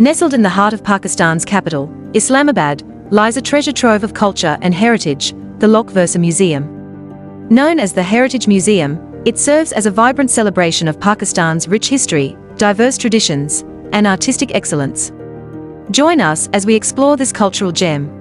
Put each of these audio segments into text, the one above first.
Nestled in the heart of Pakistan's capital, Islamabad, lies a treasure trove of culture and heritage, the Lok Virsa Museum. Known as the Heritage Museum, it serves as a vibrant celebration of Pakistan's rich history, diverse traditions, and artistic excellence. Join us as we explore this cultural gem.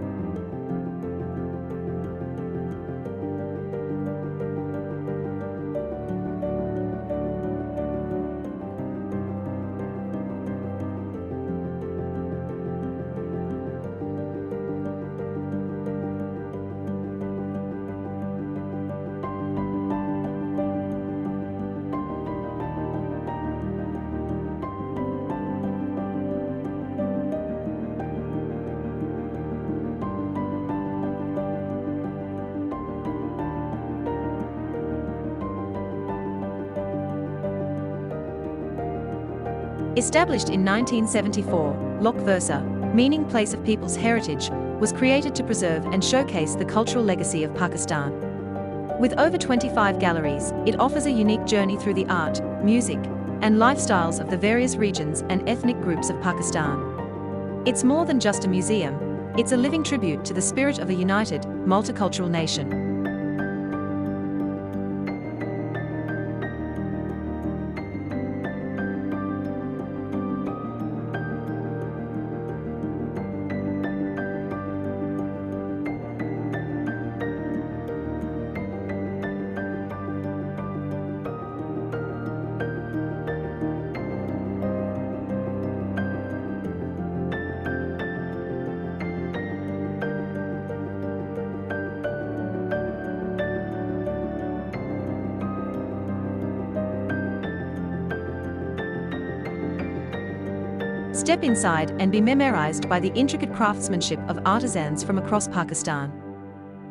Established in 1974, Lok Virsa, meaning place of people's heritage, was created to preserve and showcase the cultural legacy of Pakistan. With over 25 galleries, it offers a unique journey through the art, music, and lifestyles of the various regions and ethnic groups of Pakistan. It's more than just a museum, it's a living tribute to the spirit of a united, multicultural nation. Step inside and be mesmerized by the intricate craftsmanship of artisans from across Pakistan.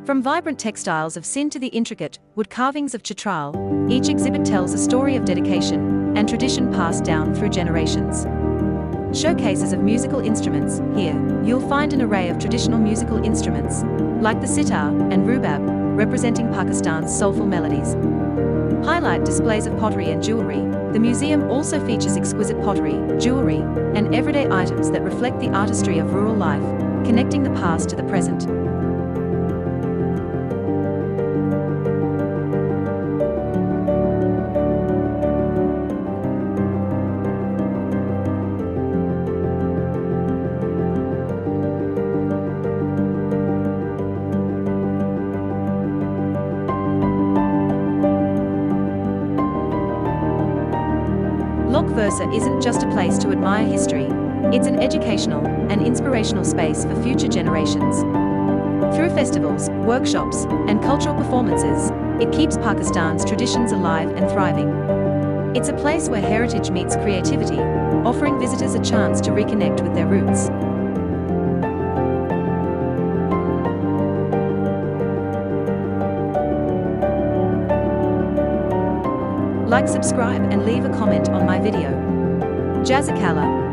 From vibrant textiles of Sindh to the intricate wood carvings of Chitral, each exhibit tells a story of dedication and tradition passed down through generations. Showcases of musical instruments. Here, you'll find an array of traditional musical instruments, like the sitar and rubab, representing Pakistan's soulful melodies. Highlight displays of pottery and jewelry. The museum also features exquisite pottery, jewelry, and everyday items that reflect the artistry of rural life, connecting the past to the present. Lok Virsa isn't just a place to admire history, it's an educational and inspirational space for future generations. Through festivals, workshops, and cultural performances, it keeps Pakistan's traditions alive and thriving. It's a place where heritage meets creativity, offering visitors a chance to reconnect with their roots. Like, subscribe, and leave a comment on my video. Jazakallah.